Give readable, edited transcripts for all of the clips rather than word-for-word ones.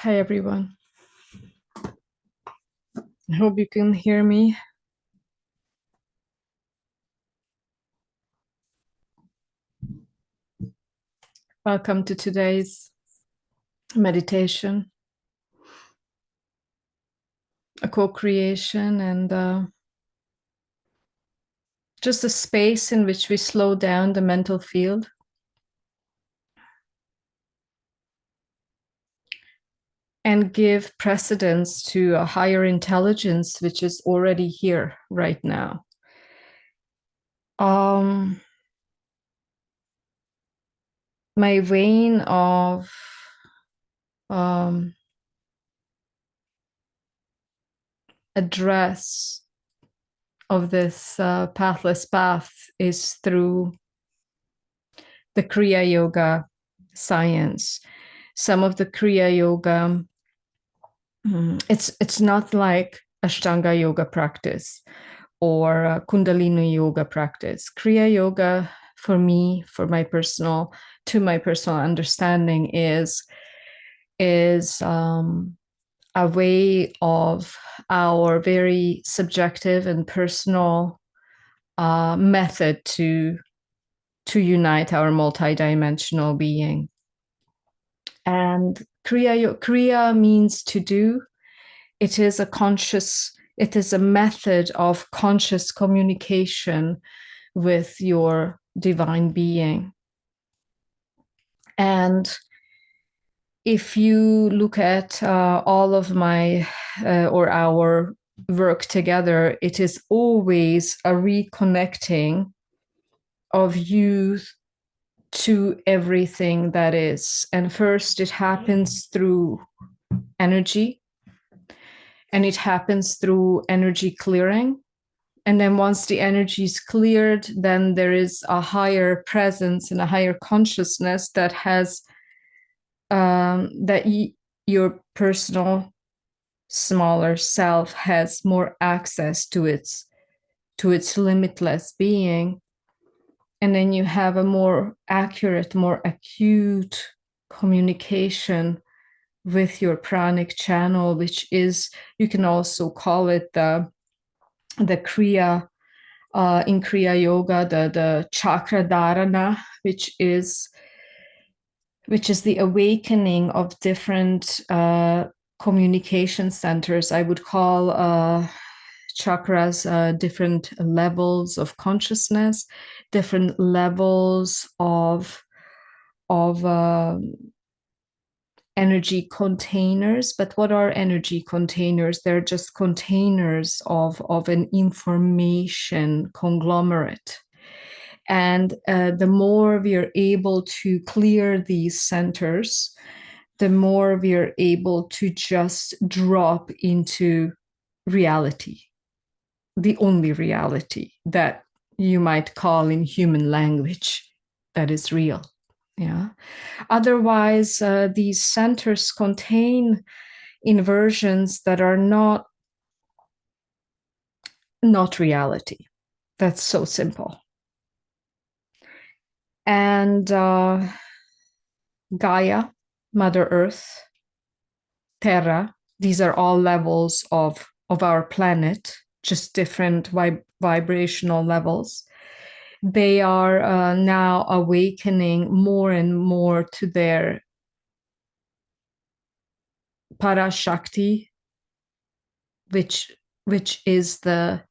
Hi, everyone. I hope you can hear me. Welcome to today's meditation, a co-creation, and just a space in which we slow down the mental field and give precedence to a higher intelligence, which is already here right now. My vein of address of this pathless path is through the Kriya Yoga science. Some of the Kriya Yoga, it's not like Ashtanga Yoga practice or Kundalini Yoga practice. Kriya Yoga, for me, my personal understanding, is a way of our very subjective and personal method to unite our multidimensional being. And Kriya means to do. It is a method of conscious communication with your divine being. And if you look at all of my or our work together, it is always a reconnecting of you to everything that is. And first, it happens through energy, and it happens through energy clearing. And then once the energy is cleared, then there is a higher presence and a higher consciousness that has your personal smaller self has more access to its limitless being. And then you have a more accurate, more acute communication with your pranic channel, which is, you can also call it the Kriya, in Kriya Yoga, the chakra dharana, which is the awakening of different communication centers. I would call chakras different levels of consciousness, different levels of energy containers. But what are energy containers? They're just containers of an information conglomerate. And the more we are able to clear these centers, the more we are able to just drop into reality, the only reality that you might call in human language that is real. Yeah. Otherwise, these centers contain inversions that are not reality. That's so simple. And Gaia, Mother Earth, Terra, these are all levels of our planet, just different vibrational levels. They are now awakening more and more to their Parashakti, which is the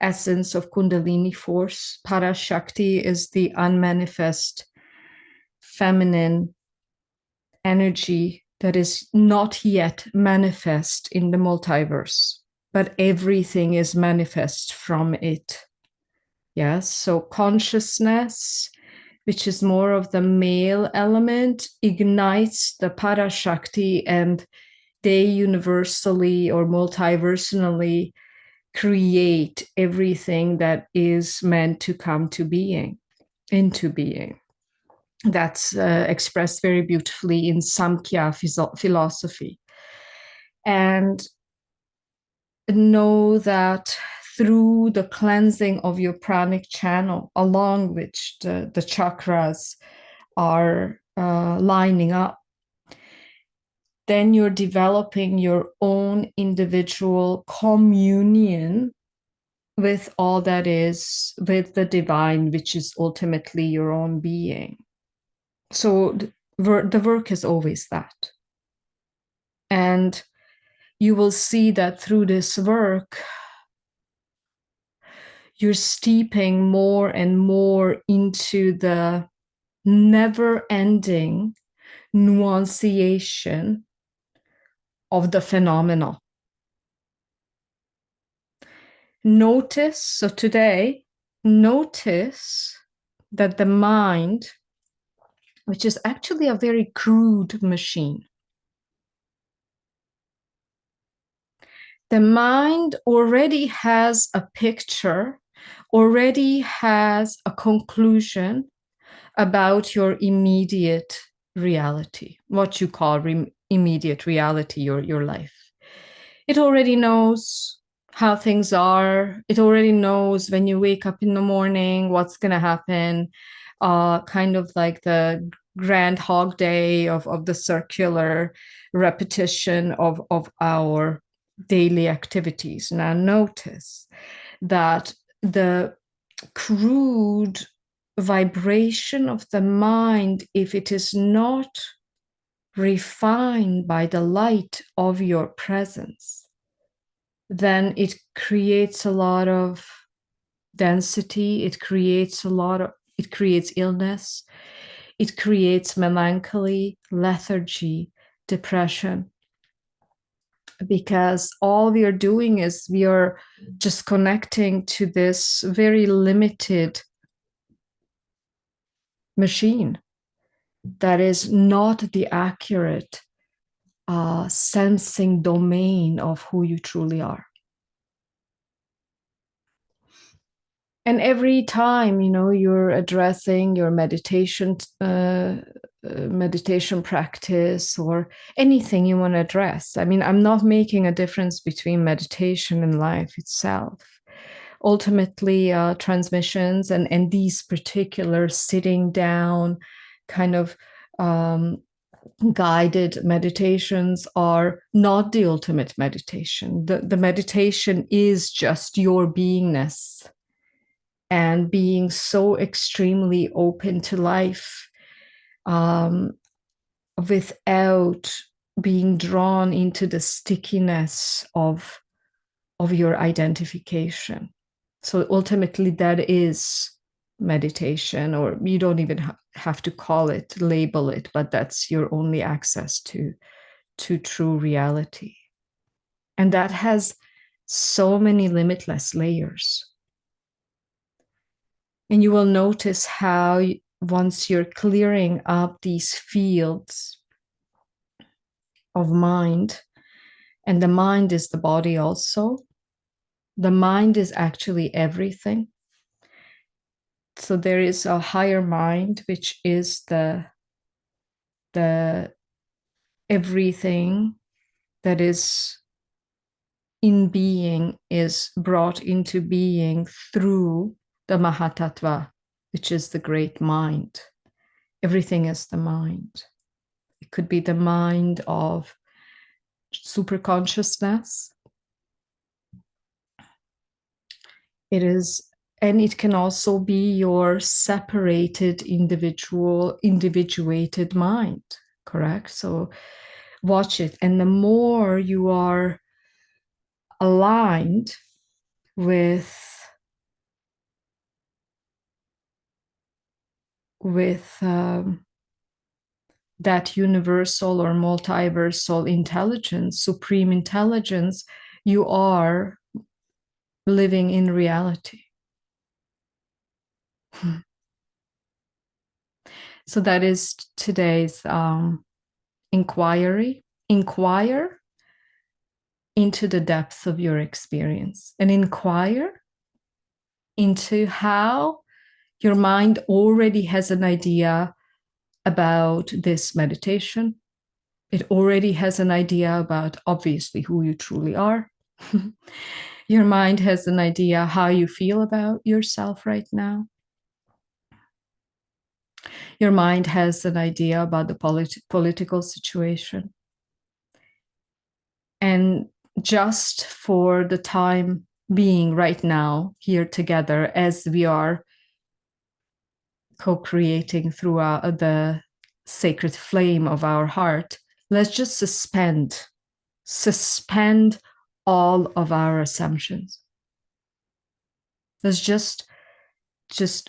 essence of Kundalini force. Parashakti is the unmanifest feminine energy that is not yet manifest in the multiverse, but everything is manifest from it. Yes, so consciousness, which is more of the male element, ignites the Parashakti, and they universally or multiversally create everything that is meant to come to being, into being. That's expressed very beautifully in Samkhya philosophy. And know that through the cleansing of your pranic channel, along which the chakras are lining up, then you're developing your own individual communion with all that is, with the divine, which is ultimately your own being. So the work is always that. And you will see that through this work, you're steeping more and more into the never-ending nuanciation of the phenomena. Notice, so today, notice that the mind, which is actually a very crude machine, the mind already has a picture, already has a conclusion about your immediate reality, what you call immediate reality, your life. It already knows how things are. It already knows when you wake up in the morning, what's going to happen, kind of like the Groundhog Day of the circular repetition of our daily activities. Now notice that the crude vibration of the mind, if it is not refined by the light of your presence, then it creates a lot of density, it creates illness, it creates melancholy, lethargy, depression, because all we are doing is we are just connecting to this very limited machine that is not the accurate sensing domain of who you truly are. And every time, you're addressing your meditation practice or anything you want to address. I mean, I'm not making a difference between meditation and life itself. Ultimately, transmissions and these particular sitting down kind of guided meditations are not the ultimate meditation. The meditation is just your beingness and being so extremely open to life without being drawn into the stickiness of your identification. So ultimately, that is meditation, or you don't even have to call it, label it, but that's your only access to true reality. And that has so many limitless layers. And you will notice how once you're clearing up these fields of mind, and the mind is the body also, the mind is actually everything. So there is a higher mind, which is the everything that is in being is brought into being through the Mahatattva, which is the great mind. Everything is the mind. It could be the mind of superconsciousness. It is, and it can also be your separated individuated mind, correct? So watch it. And the more you are aligned with that universal or multiversal intelligence, supreme intelligence, you are living in reality. So that is today's inquiry. Inquire into the depths of your experience and inquire into how your mind already has an idea about this meditation. It already has an idea about, obviously, who you truly are. Your mind has an idea how you feel about yourself right now. Your mind has an idea about the political situation. And just for the time being right now, here together, as we are co-creating through the sacred flame of our heart, let's just suspend all of our assumptions. Let's just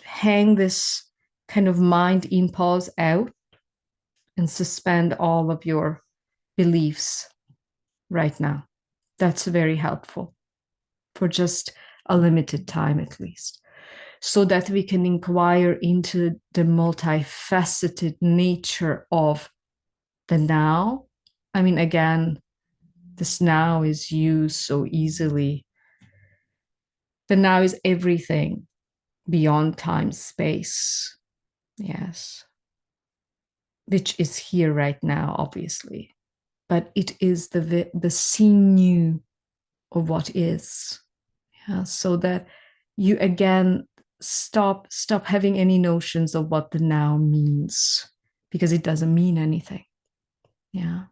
hang this kind of mind impulse out and suspend all of your beliefs right now. That's very helpful for just a limited time at least, so that we can inquire into the multifaceted nature of the now. I mean, again, this now is used so easily. The now is everything beyond time, space. Yes. Which is here right now, obviously. But it is the sinew of what is. Yeah, so that you again stop having any notions of what the now means, because it doesn't mean anything. Yeah.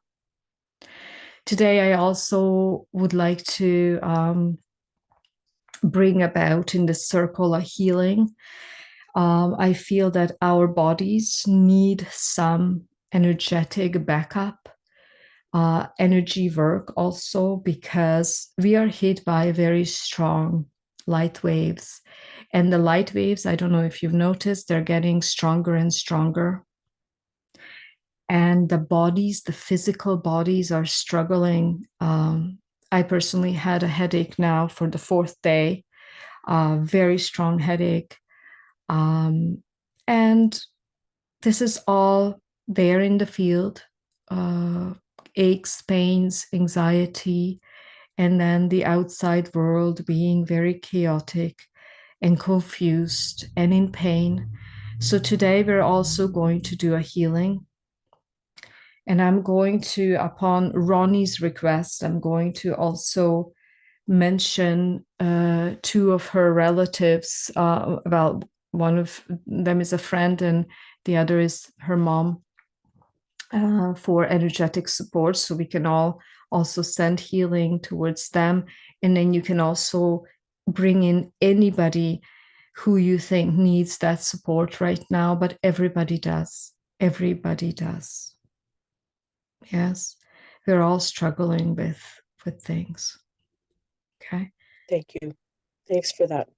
Today, I also would like to bring about in the circle a healing. I feel that our bodies need some energetic backup, energy work also, because we are hit by very strong light waves. And the light waves, I don't know if you've noticed, they're getting stronger and stronger. And the bodies, the physical bodies, are struggling. I personally had a headache now for the fourth day, very strong headache. And this is all there in the field, aches, pains, anxiety, and then the outside world being very chaotic and confused and in pain. So today we're also going to do a healing. And I'm going to, upon Ronnie's request, I'm going to also mention two of her relatives. Well, one of them is a friend and the other is her mom, for energetic support. So we can all also send healing towards them. And then you can also bring in anybody who you think needs that support right now, but everybody does. Everybody does. Yes, we're all struggling with things. Okay. Thank you. Thanks for that.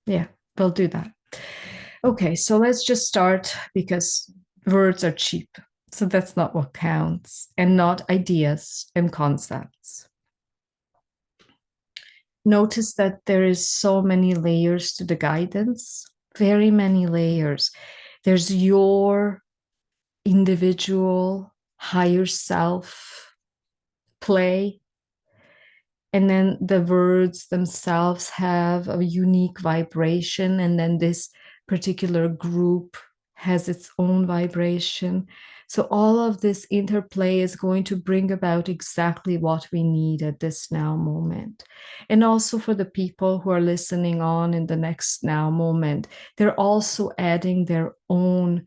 Yeah, we'll do that. Okay, so let's just start, because words are cheap. So that's not what counts, and not ideas and concepts. Notice that there is so many layers to the guidance, very many layers. There's your individual higher self play. And then the words themselves have a unique vibration. And then this particular group has its own vibration. So all of this interplay is going to bring about exactly what we need at this now moment. And also for the people who are listening on in the next now moment, they're also adding their own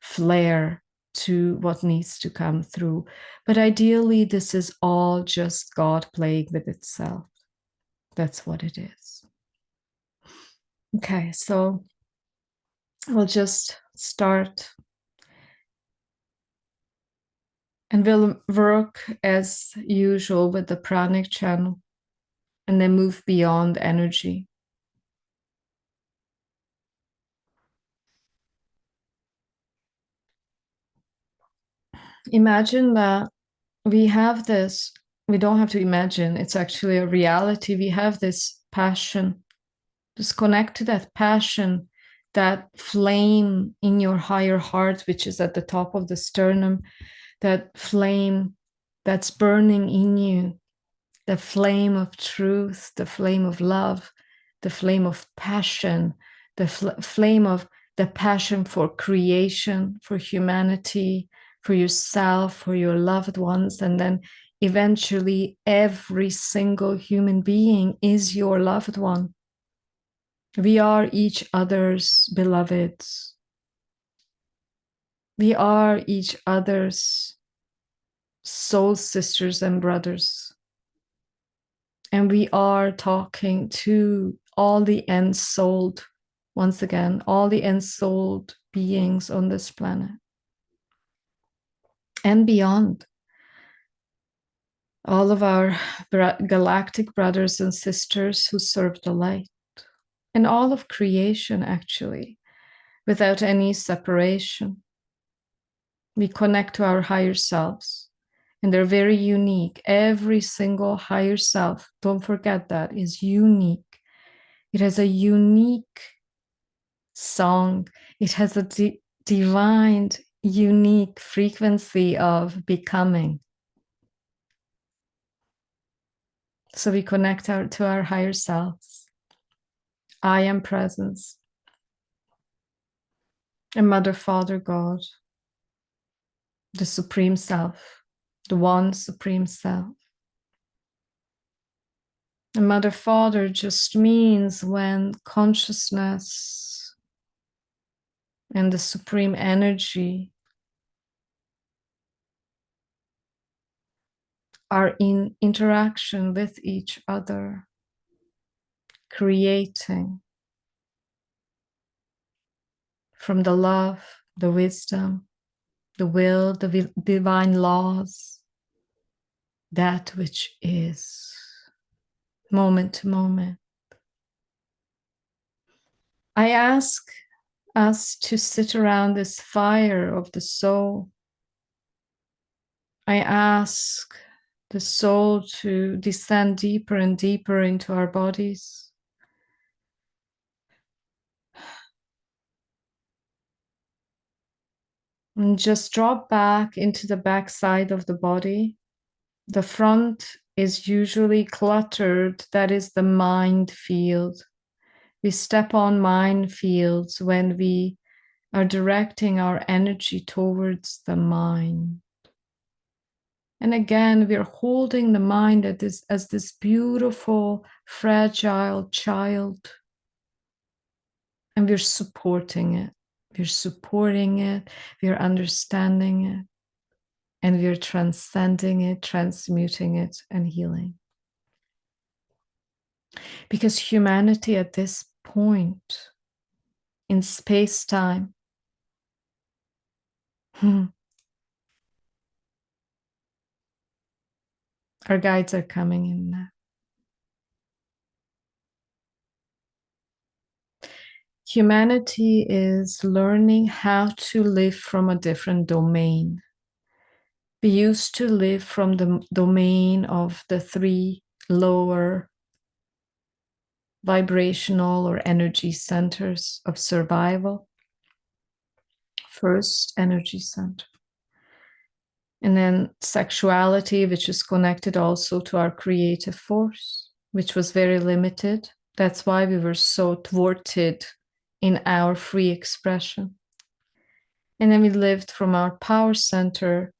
flair to what needs to come through. But ideally, this is all just God playing with itself. That's what it is. Okay, so we'll just start. And we'll work as usual with the pranic channel and then move beyond energy. Imagine that we have this, we don't have to imagine, it's actually a reality. We have this passion. Just connect to that passion, that flame in your higher heart, which is at the top of the sternum, that flame that's burning in you, the flame of truth, the flame of love, the flame of passion, the flame of the passion for creation, for humanity, for yourself, for your loved ones. And then eventually every single human being is your loved one. We are each other's beloveds. We are each other's soul sisters and brothers. And we are talking to all the ensouled, once again, all the ensouled beings on this planet and beyond. All of our galactic brothers and sisters who serve the light, and all of creation, actually, without any separation. We connect to our higher selves, and they're very unique. Every single higher self, don't forget that, is unique. It has a unique song. It has a divine, unique frequency of becoming. So we connect to our higher selves. I am presence. And Mother, Father, God, the Supreme Self, the one Supreme Self. And Mother, Father just means when consciousness and the Supreme Energy are in interaction with each other, creating from the love, the wisdom, the will, the divine laws, that which is, moment to moment. I ask us to sit around this fire of the soul. I ask the soul to descend deeper and deeper into our bodies. And just drop back into the backside of the body. The front is usually cluttered. That is the mind field. We step on minefields when we are directing our energy towards the mind. And again, we're holding the mind as this beautiful, fragile child. And we're supporting it. We're supporting it. We're understanding it. And we're transcending it, transmuting it, and healing. Because humanity at this point in space-time, our guides are coming in now. Humanity is learning how to live from a different domain. We used to live from the domain of the 3 lower vibrational or energy centers of survival. First, energy center. And then sexuality, which is connected also to our creative force, which was very limited. That's why we were so thwarted in our free expression. And then we lived from our power center,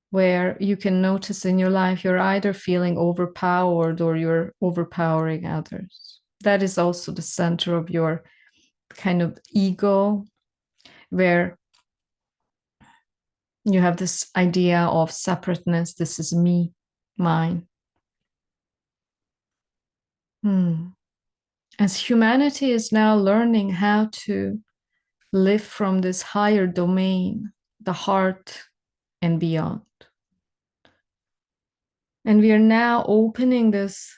where you can notice in your life you're either feeling overpowered or you're overpowering others. That is also the center of your kind of ego, where you have this idea of separateness. This is me, mine. As humanity is now learning how to live from this higher domain, the heart and beyond. And we are now opening this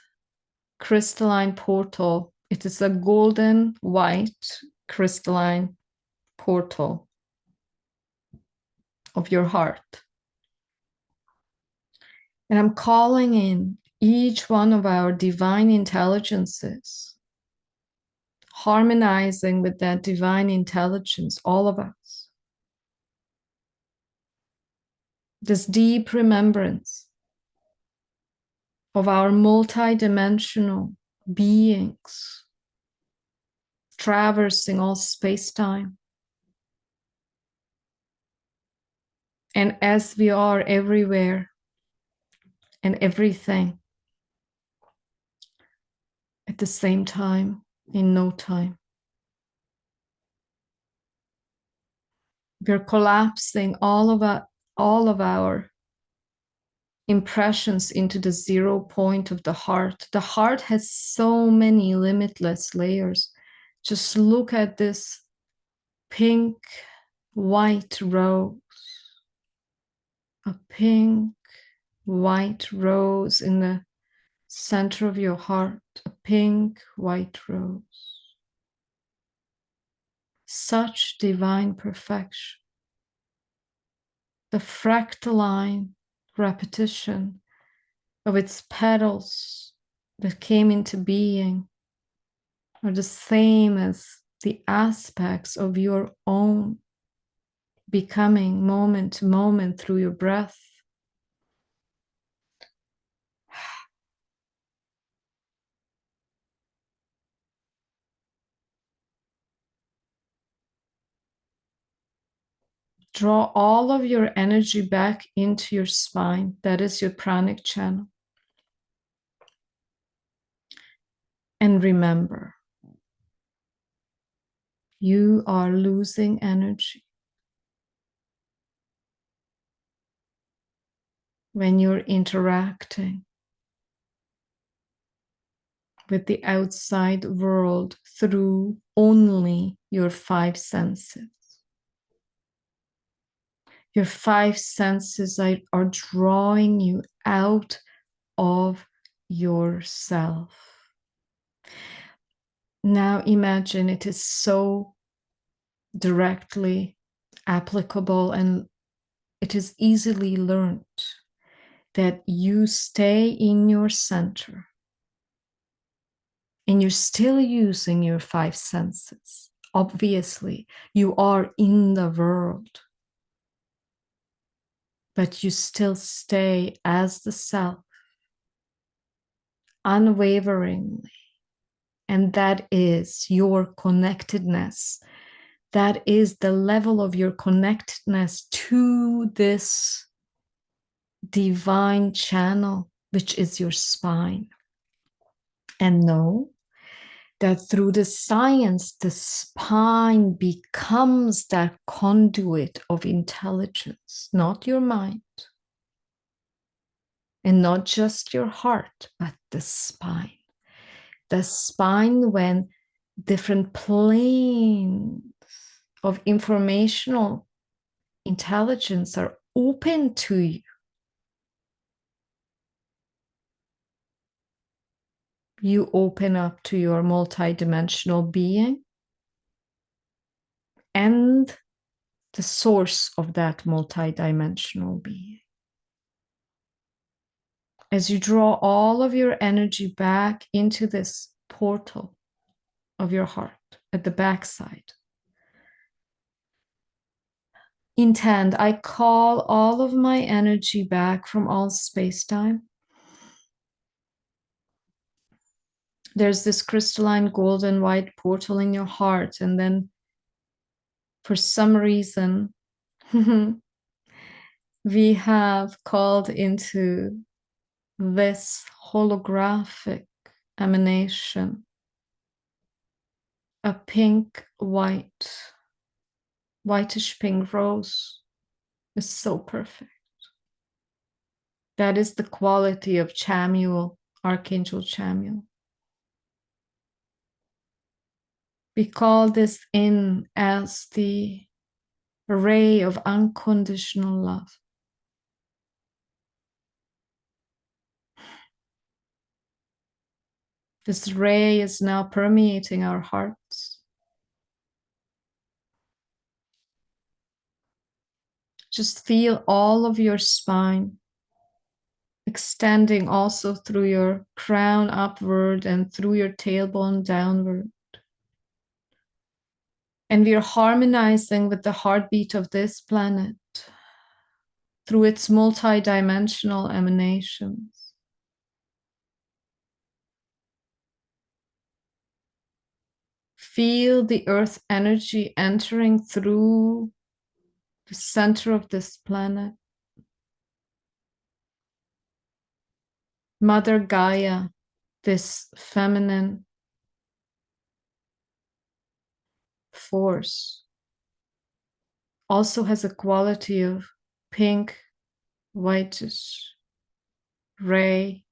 crystalline portal. It is a golden white crystalline portal of your heart. And I'm calling in each one of our divine intelligences, harmonizing with that divine intelligence, all of us. This deep remembrance of our multidimensional beings traversing all space-time. And as we are everywhere and everything at the same time, in no time, we're collapsing all of our impressions into the 0 point of the heart. The heart has so many limitless layers. Just look at this pink, white rose, a pink, white rose in the center of your heart, a pink, white rose. Such divine perfection. The fractaline repetition of its petals that came into being are the same as the aspects of your own becoming moment to moment through your breath. Draw all of your energy back into your spine. That is your pranic channel. And remember, you are losing energy when you're interacting with the outside world through only your five senses. Your five senses are drawing you out of yourself. Now imagine it is so directly applicable and it is easily learned that you stay in your center and you're still using your five senses. Obviously, you are in the world, but you still stay as the self, unwaveringly. And that is your connectedness. That is the level of your connectedness to this divine channel, which is your spine. And know that through the science, the spine becomes that conduit of intelligence, not your mind, and not just your heart, but the spine. The spine, when different planes of informational intelligence are open to you, you open up to your multidimensional being and the source of that multidimensional being. As you draw all of your energy back into this portal of your heart at the backside, intend, I call all of my energy back from all space-time. There's this crystalline golden white portal in your heart, and then for some reason we have called into this holographic emanation a pink whitish pink rose. Is so perfect. That is the quality of Chamuel, Archangel Chamuel. We call this in as the ray of unconditional love. This ray is now permeating our hearts. Just feel all of your spine extending also through your crown upward and through your tailbone downward. And we are harmonizing with the heartbeat of this planet through its multidimensional emanations. Feel the earth energy entering through the center of this planet. Mother Gaia, this feminine force, also has a quality of pink, whitish ray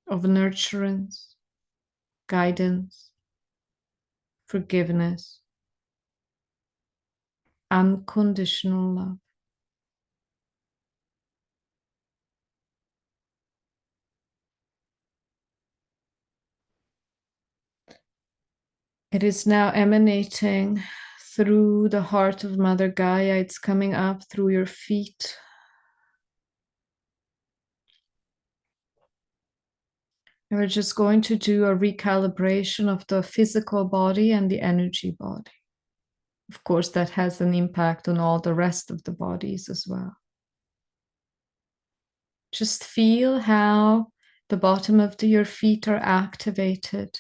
of nurturance, guidance, forgiveness, unconditional love. It is now emanating through the heart of Mother Gaia. It's coming up through your feet. And we're just going to do a recalibration of the physical body and the energy body. Of course, that has an impact on all the rest of the bodies as well. Just feel how the bottom of your feet are activated.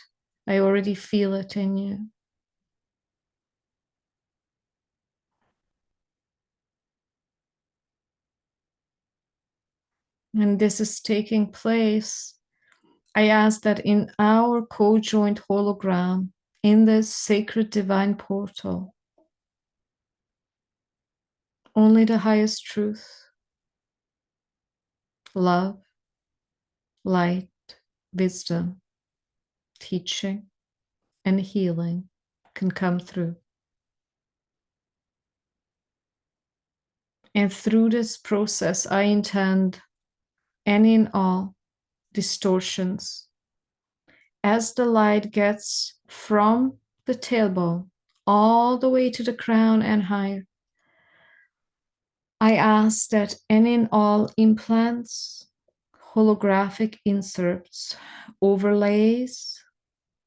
I already feel it in you. And this is taking place. I ask that in our co-joint hologram, in this sacred divine portal, only the highest truth, love, light, wisdom, teaching, and healing can come through. And through this process, I intend any and all distortions as the light gets from the tailbone all the way to the crown and higher. I ask that any and all implants, holographic inserts, overlays,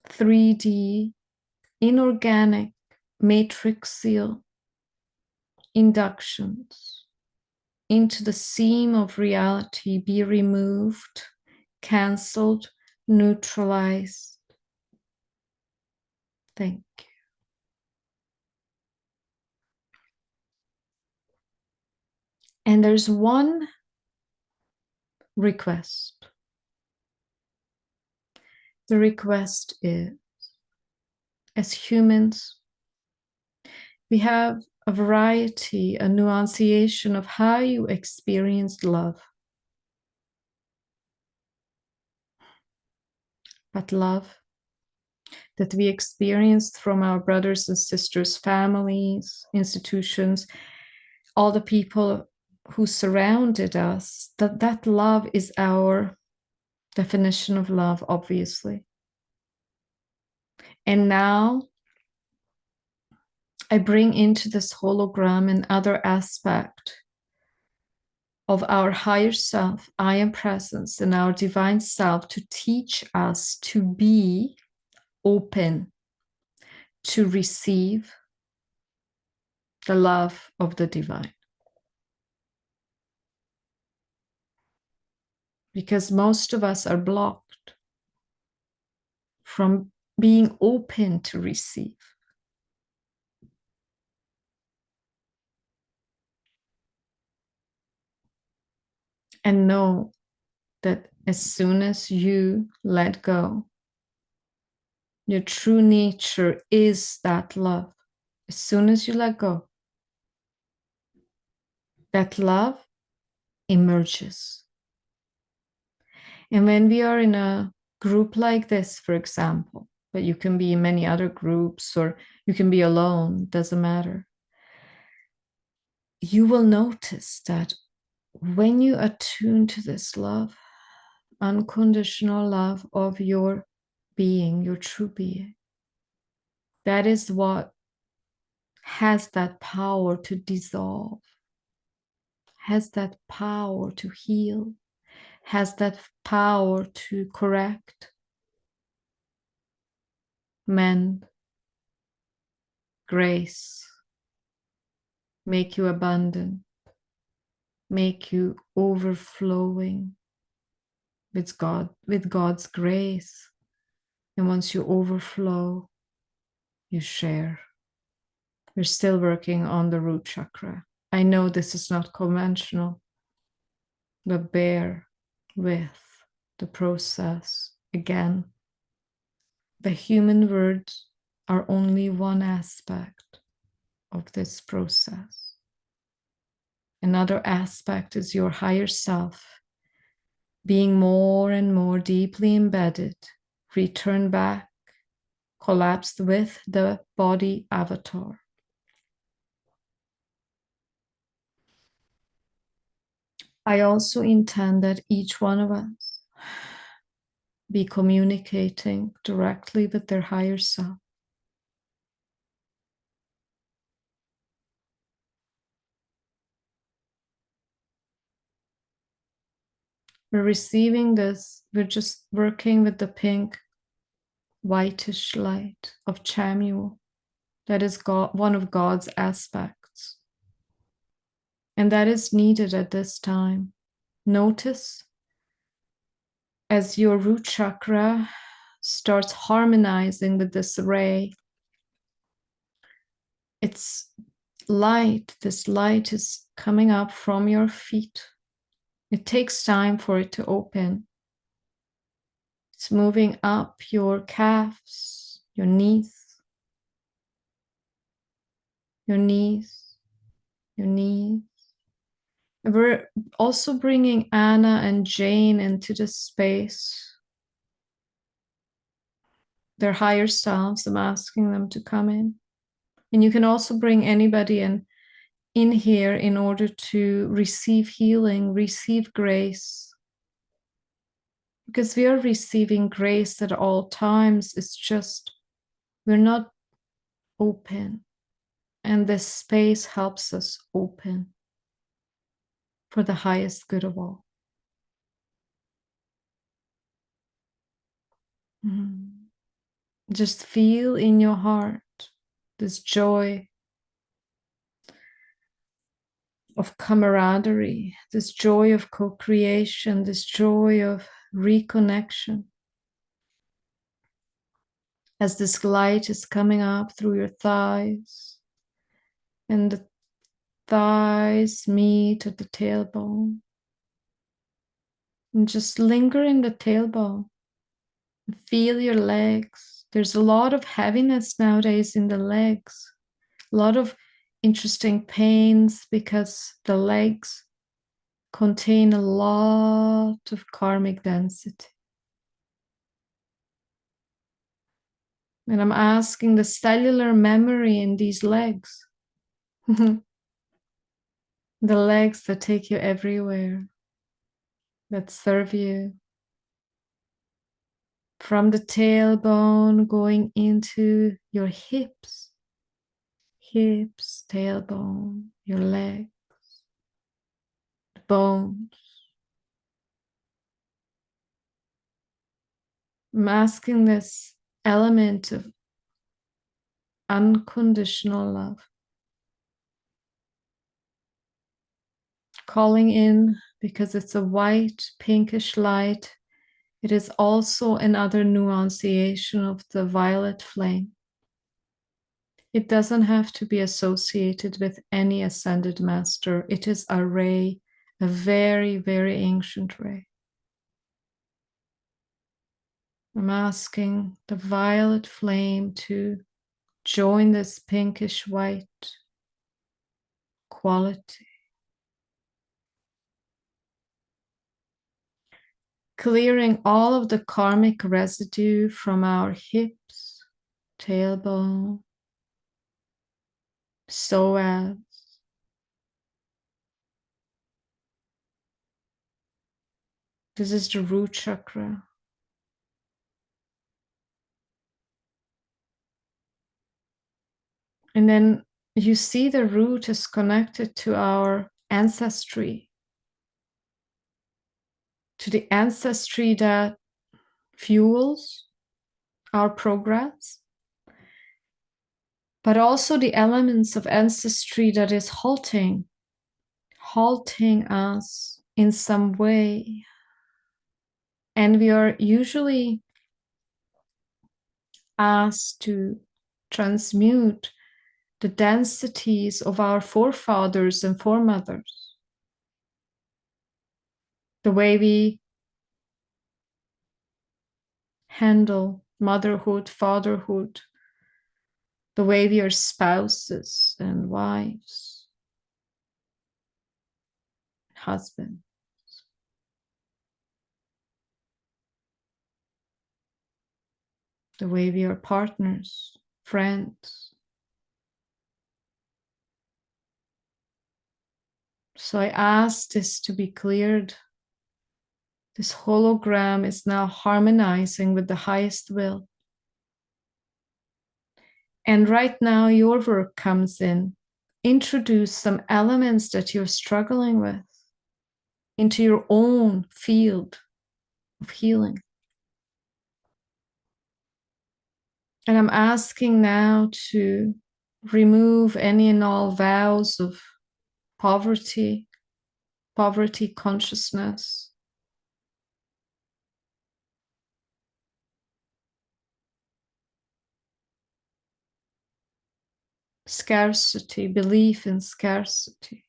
3D, inorganic, matricial inductions into the seam of reality be removed, cancelled, neutralized. Thank you. And there's one request. The request is, as humans, we have a variety, a nuanciation of how you experienced love. But love that we experienced from our brothers and sisters, families, institutions, all the people who surrounded us, that love is our definition of love, obviously. And now I bring into this hologram another aspect of our higher self, I am presence, and our divine self to teach us to be open to receive the love of the divine. Because most of us are blocked from being open to receive. And know that as soon as you let go, your true nature is that love. As soon as you let go, that love emerges. And when we are in a group like this, for example, but you can be in many other groups or you can be alone, doesn't matter. You will notice that when you attune to this love, unconditional love of your being, your true being, that is what has that power to dissolve, has that power to heal, has that power to correct, mend, grace, make you abundant, make you overflowing with God, with God's grace. And once you overflow, you share. We're still working on the root chakra. I know this is not conventional, but bear with the process. Again, the human words are only one aspect of this process. Another aspect is your higher self, being more and more deeply embedded, return back, collapsed with the body avatar. I also intend that each one of us be communicating directly with their higher self. We're receiving this, we're just working with the pink, whitish light of Chamuel. That is God, one of God's aspects. And that is needed at this time. Notice as your root chakra starts harmonizing with this ray, it's light, this light is coming up from your feet. It takes time for it to open. It's moving up your calves, your knees, your knees, your knees. And we're also bringing Anna and Jane into this space. Their higher selves, I'm asking them to come in. And you can also bring anybody in here in order to receive healing, receive grace. Because we are receiving grace at all times. It's just we're not open. And this space helps us open for the highest good of all. Just feel in your heart this joy of camaraderie, this joy of co-creation, this joy of reconnection. As this light is coming up through your thighs, and the thighs meet at the tailbone. And just linger in the tailbone. Feel your legs. There's a lot of heaviness nowadays in the legs. A lot of interesting pains because the legs contain a lot of karmic density. And I'm asking the cellular memory in these legs, the legs that take you everywhere, that serve you, from the tailbone going into your hips, tailbone, your legs, the bones. I'm asking this element of unconditional love, calling in because it's a white, pinkish light. It is also another nuanciation of the violet flame. It doesn't have to be associated with any ascended master. It is a ray, a very, very ancient ray. I'm asking the violet flame to join this pinkish white quality. Clearing all of the karmic residue from our hips, tailbone, psoas. This is the root chakra. And then you see the root is connected to our ancestry, to the ancestry that fuels our progress, but also the elements of ancestry that is halting us in some way. And we are usually asked to transmute the densities of our forefathers and foremothers, the way we handle motherhood, fatherhood, the way we are spouses and wives. husband. The way we are partners, friends. So I ask this to be cleared. This hologram is now harmonizing with the highest will. And right now, your work comes in. Introduce some elements that you're struggling with into your own field of healing. And I'm asking now to remove any and all vows of poverty, poverty consciousness, scarcity, belief in scarcity.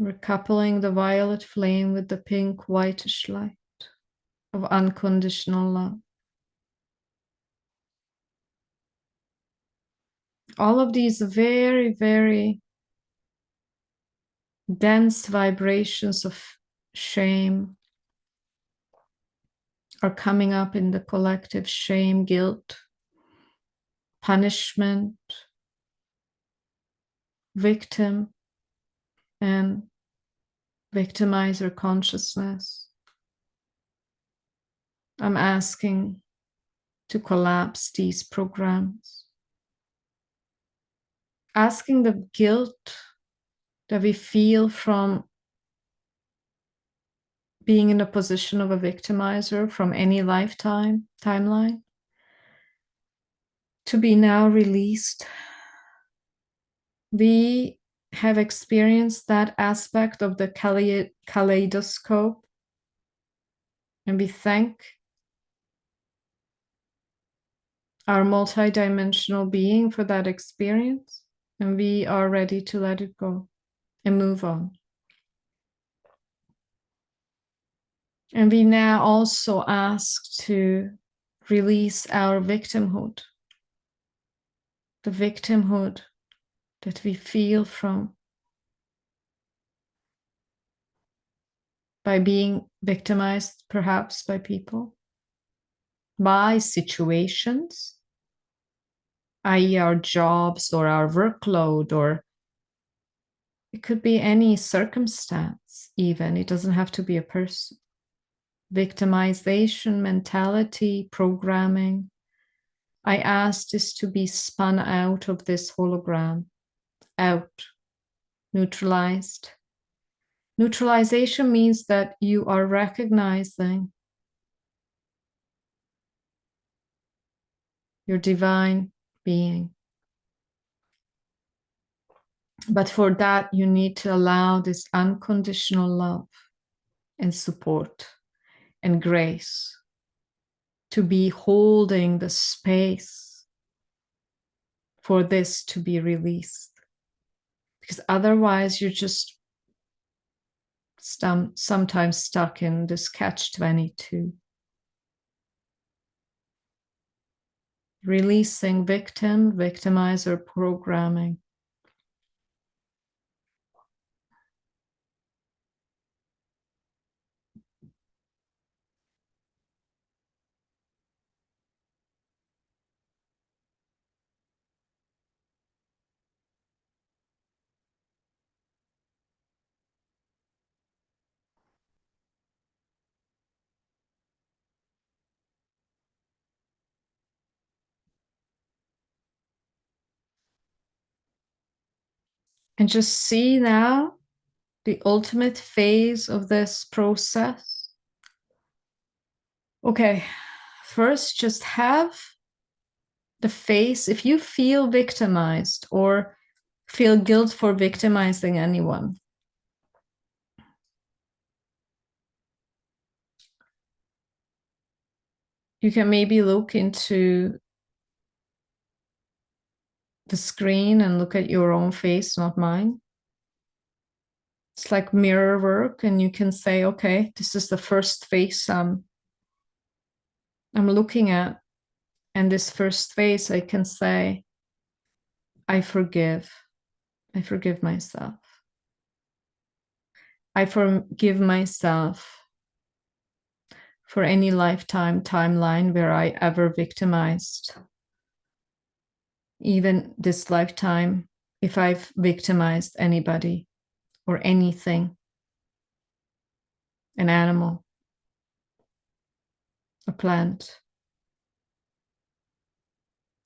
We're coupling the violet flame with the pink whitish light of unconditional love. All of these very, very dense vibrations of shame are coming up in the collective shame, guilt, punishment, victim, and victimizer consciousness. I'm asking to collapse these programs. Asking the guilt that we feel from being in a position of a victimizer from any lifetime, timeline, to be now released. We have experienced that aspect of the kaleidoscope, and we thank our multidimensional being for that experience, and we are ready to let it go and move on. And we now also ask to release our victimhood, the victimhood that we feel from by being victimized, perhaps by people, by situations, i.e., our jobs or our workload, or it could be any circumstance, even. It doesn't have to be a person. Victimization, mentality, programming. I ask this to be spun out of this hologram, out, neutralized. Neutralization means that you are recognizing your divine being. But for that, you need to allow this unconditional love and support and grace to be holding the space for this to be released. Because otherwise, you're just sometimes stuck in this catch-22. Releasing victim, victimizer programming. And just see now the ultimate phase of this process. Okay, first just have the face, if you feel victimized or feel guilt for victimizing anyone, you can maybe look into the screen and look at your own face, not mine. It's like mirror work, and you can say, okay, this is the first face I'm looking at. And this first face, I can say, I forgive. I forgive myself. I forgive myself for any lifetime timeline where I ever victimized. Even this lifetime, if I've victimized anybody or anything, an animal, a plant,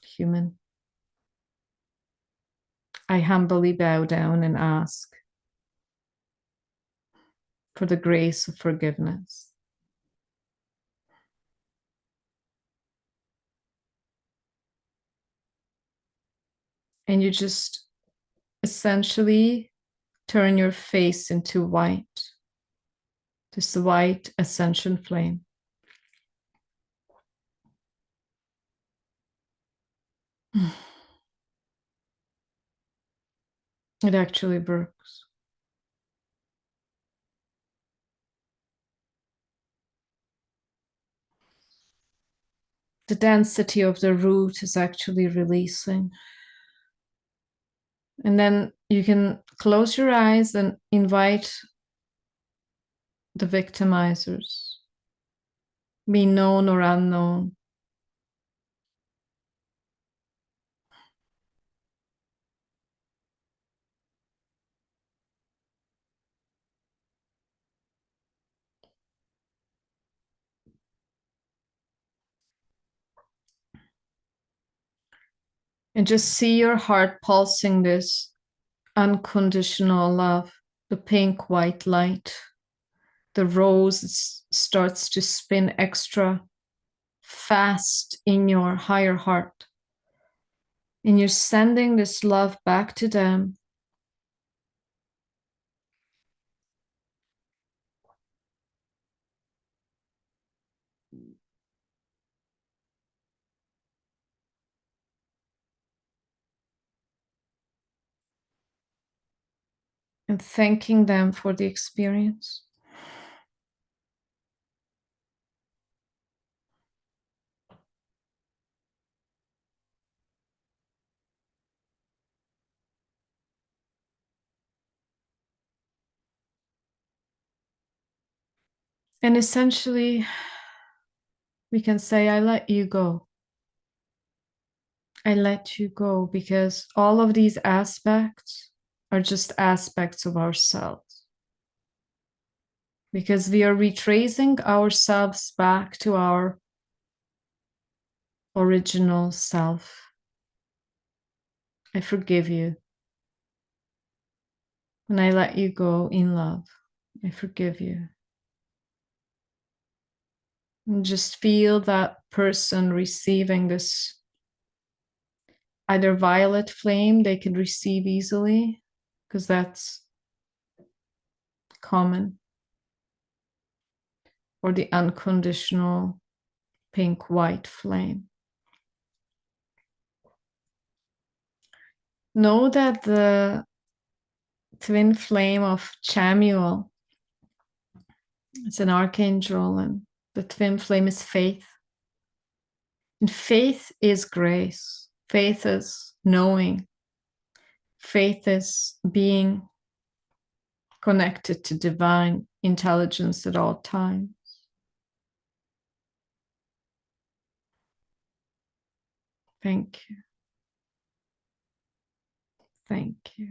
human, I humbly bow down and ask for the grace of forgiveness. And you just essentially turn your face into white, this white ascension flame. It actually works. The density of the root is actually releasing. And then you can close your eyes and invite the victimizers, be known or unknown. And just see your heart pulsing this unconditional love, the pink white light. The rose starts to spin extra fast in your higher heart. And you're sending this love back to them. And thanking them for the experience. And essentially, we can say, I let you go. I let you go because all of these aspects are just aspects of ourselves. Because we are retracing ourselves back to our original self. I forgive you. And I let you go in love. I forgive you. And just feel that person receiving this either violet flame they can receive easily, because that's common, or the unconditional pink white flame. Know that the twin flame of Chamuel, it's an archangel, and the twin flame is faith. And faith is grace. Faith is knowing. Faith is being connected to divine intelligence at all times. Thank you. Thank you.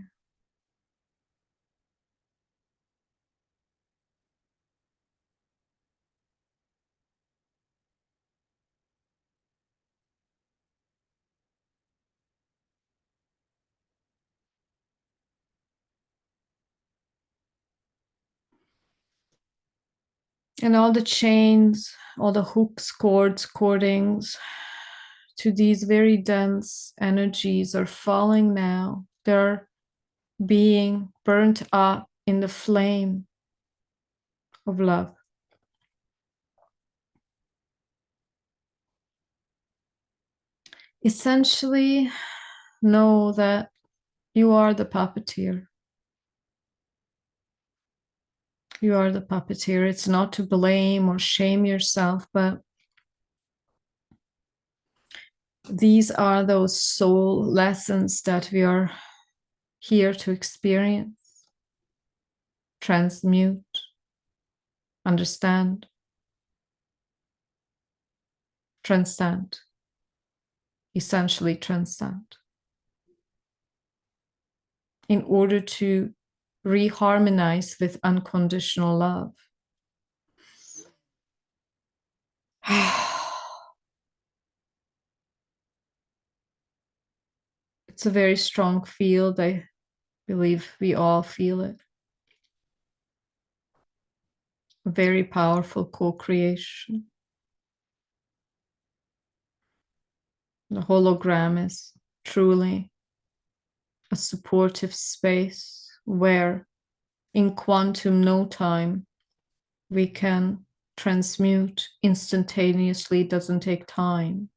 And all the chains, all the hooks, cords, cordings to these very dense energies are falling now. They're being burnt up in the flame of love. Essentially, know that you are the puppeteer. You are the puppeteer. It's not to blame or shame yourself, but These are those soul lessons that we are here to experience, transmute, understand, transcend, essentially transcend, in order to reharmonize with unconditional love. It's a very strong field. I believe we all feel it. A very powerful co-creation. The hologram is truly a supportive space where in quantum no time we can transmute instantaneously. It doesn't take time.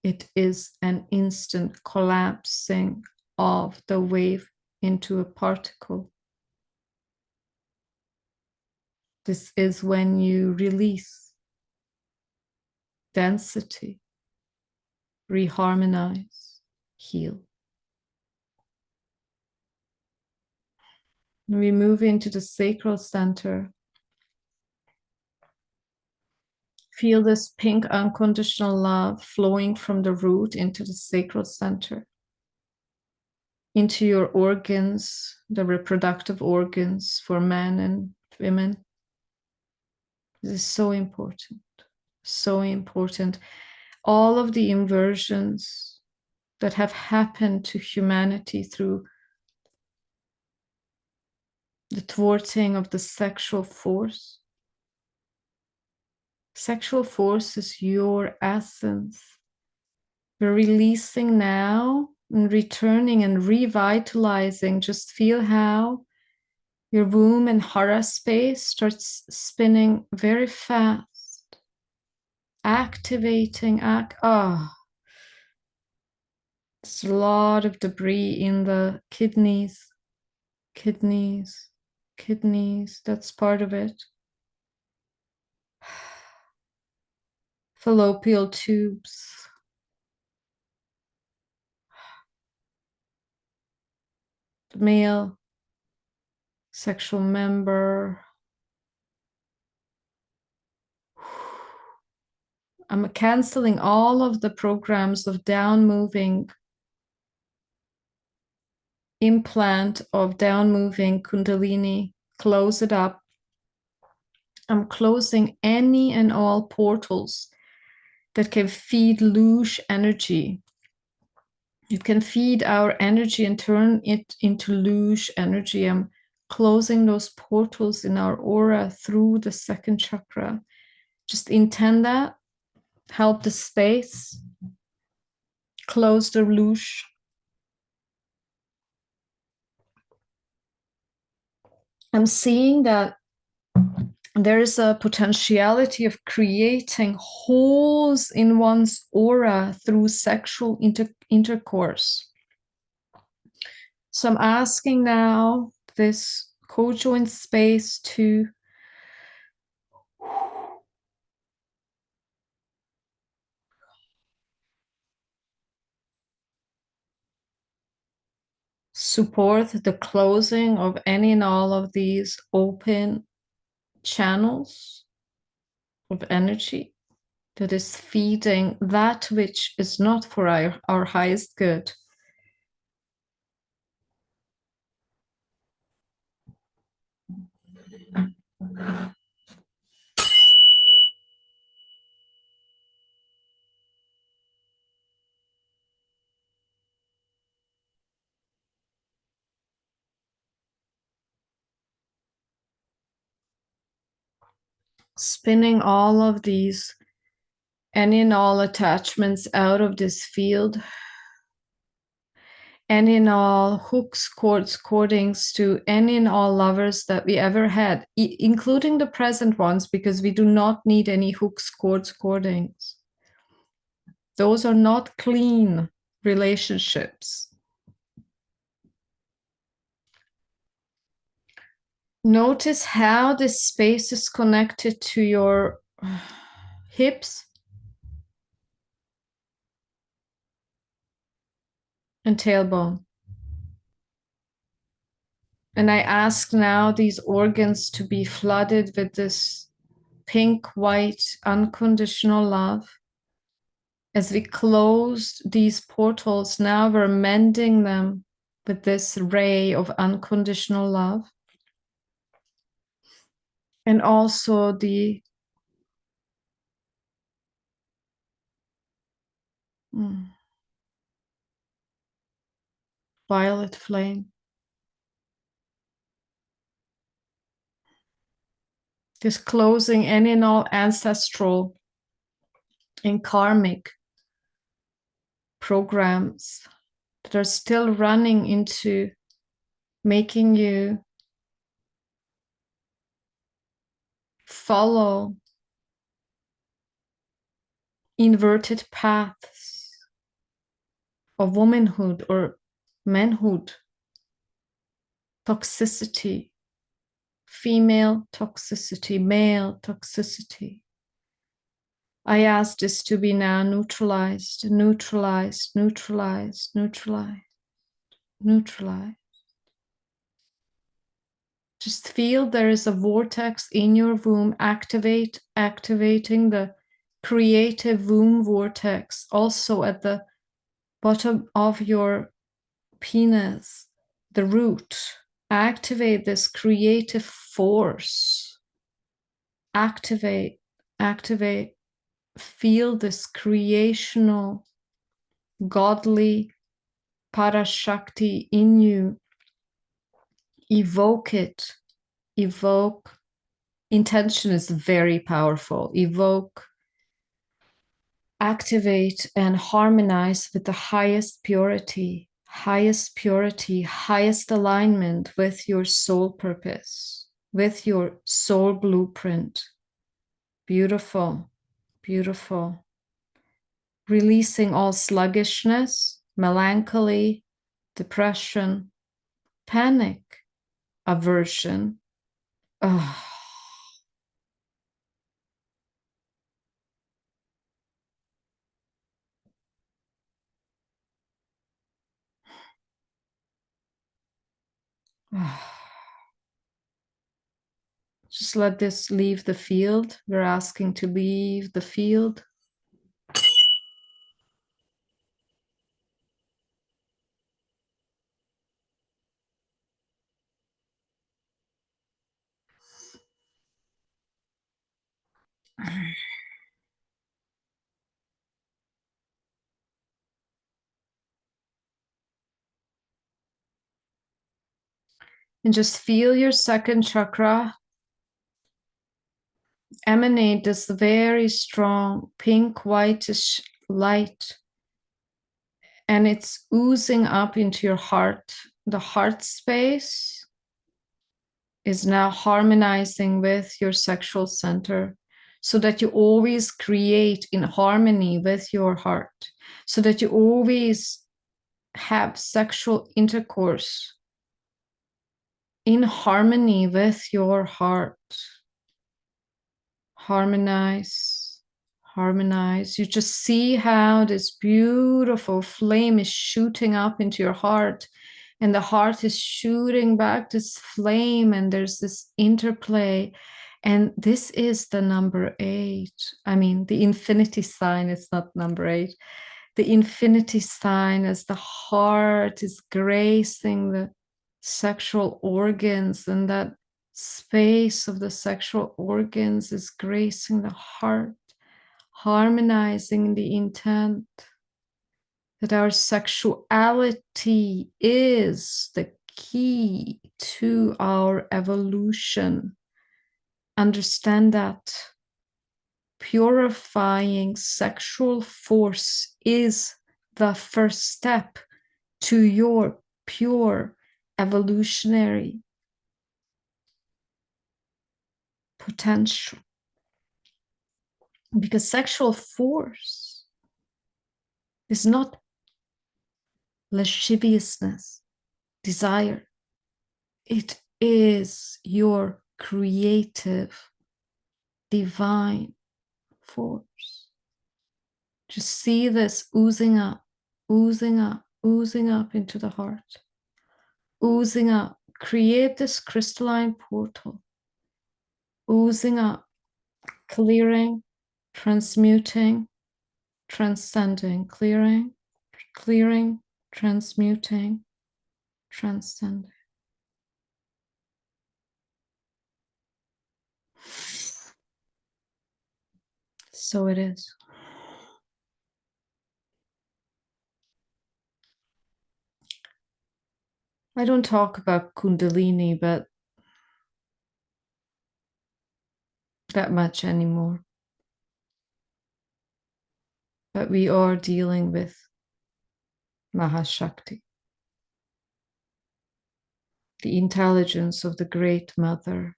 It is an instant collapsing of the wave into a particle. This is when you release density, reharmonize, heal. We move into the Sacral Center. Feel this pink unconditional love flowing from the root into the Sacral Center, into your organs, the reproductive organs for men and women. This is so important, so important. All of the inversions that have happened to humanity through the thwarting of the sexual force. Sexual force is your essence. We're releasing now and returning and revitalizing. Just feel how your womb and hara space starts spinning very fast, activating. There's a lot of debris in the kidneys. That's part of it. Fallopian tubes. The male sexual member. I'm canceling all of the programs of down moving implant of down moving Kundalini. Close it up. I'm closing any and all portals that can feed loose energy. It can feed our energy and turn it into loose energy. I'm closing those portals in our aura through the second chakra. Just intend that. Help the space. Close the loose. I'm seeing that there is a potentiality of creating holes in one's aura through sexual intercourse. So I'm asking now this co-joint space to support the closing of any and all of these open channels of energy that is feeding that which is not for our highest good. Spinning all of these any and all attachments out of this field, any and all hooks, cords, cordings to any and all lovers that we ever had, including the present ones, because we do not need any hooks, cords, cordings. Those are not clean relationships. Notice how this space is connected to your hips, and tailbone. And I ask now these organs to be flooded with this pink, white, unconditional love. As we close these portals, now we're mending them with this ray of unconditional love. And also the violet flame. Disclosing any and all ancestral and karmic programs that are still running into making you follow inverted paths of womanhood or manhood, toxicity, female toxicity, male toxicity. I ask this to be now neutralized, neutralized, neutralized, neutralized, neutralized. Just feel there is a vortex in your womb, activating the creative womb vortex, also at the bottom of your penis, the root. Activate this creative force. Activate, activate. Feel this creational, godly Parashakti in you. Evoke it. Evoke. Intention is very powerful. Evoke, activate, and harmonize with the highest purity, highest alignment with your soul purpose, with your soul blueprint. Beautiful, beautiful. Releasing all sluggishness, melancholy, depression, panic, aversion. Oh. Just let this leave the field. We're asking to leave the field. And just feel your second chakra emanate this very strong pink whitish light, and it's oozing up into your heart. The heart space is now harmonizing with your sacral center, so that you always create in harmony with your heart, so that you always have sexual intercourse in harmony with your heart. Harmonize, harmonize. You just see how this beautiful flame is shooting up into your heart, and the heart is shooting back this flame, and there's this interplay. And this is the number 8. I mean, the infinity sign is not number 8. The infinity sign, as the heart is gracing the sexual organs, and that space of the sexual organs is gracing the heart, harmonizing the intent that our sexuality is the key to our evolution. Understand that purifying sexual force is the first step to your pure evolutionary potential. Because sexual force is not lasciviousness, desire. It is your creative, divine force. Just see this oozing up, oozing up, oozing up into the heart, oozing up. Create this crystalline portal, oozing up, clearing, transmuting, transcending, clearing, clearing, transmuting, transcending. So it is. I don't talk about Kundalini, but that much anymore. But we are dealing with mahashakti, the intelligence of the Great Mother.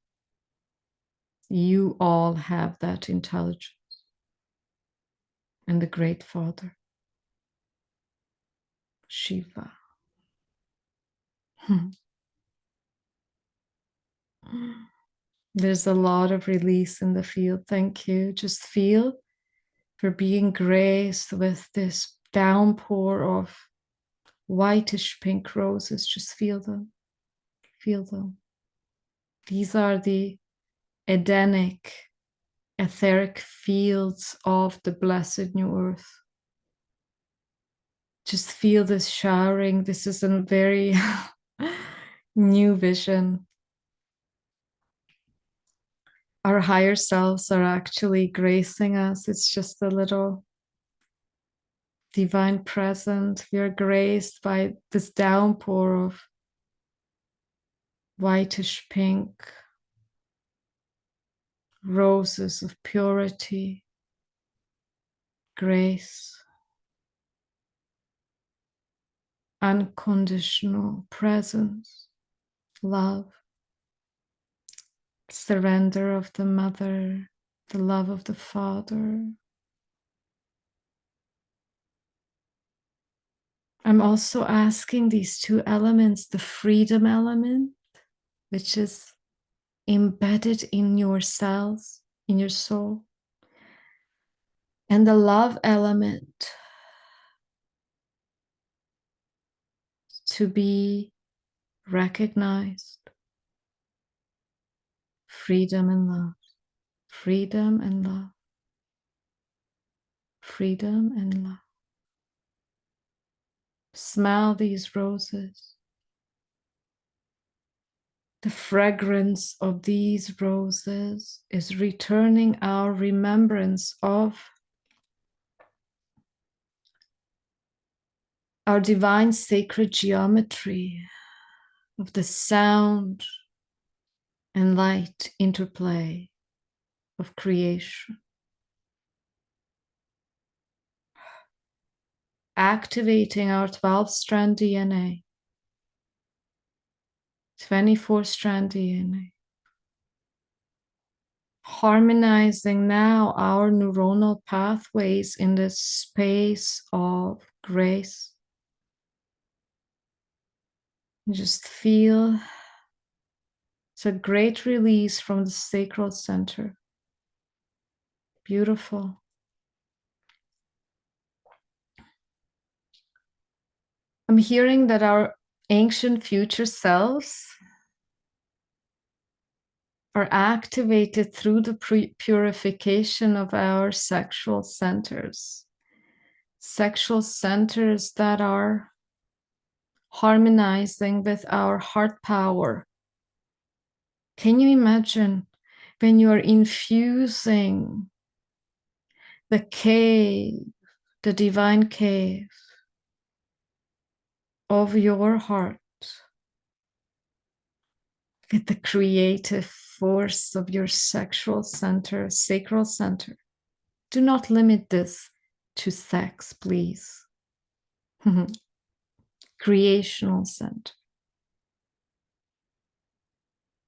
You all have that intelligence. And the Great Father, Shiva. There's a lot of release in the field. Thank you. Just feel for being graced with this downpour of whitish pink roses. Just feel them. Feel them. These are the Edenic, etheric fields of the blessed new earth. Just feel this showering. This is a very new vision. Our higher selves are actually gracing us. It's just a little divine present. We are graced by this downpour of whitish pink roses of purity, grace, unconditional presence, love, surrender of the mother, the love of the father. I'm also asking these two elements, the freedom element, which is embedded in your cells, in your soul, and the love element to be recognized. Freedom and love, freedom and love, freedom and love. Smell these roses. The fragrance of these roses is returning our remembrance of our divine sacred geometry, of the sound and light interplay of creation. Activating our 12-strand DNA, 24-strand DNA. Harmonizing now our neuronal pathways in this space of grace. Just feel it's a great release from the Sacral Center. Beautiful. I'm hearing that our ancient future selves are activated through the purification of our sexual centers. Sexual centers that are harmonizing with our heart power. Can you imagine when you are infusing the cave, the divine cave of your heart with the creative force of your sexual center, sacral center? Do not limit this to sex, please. Creational center.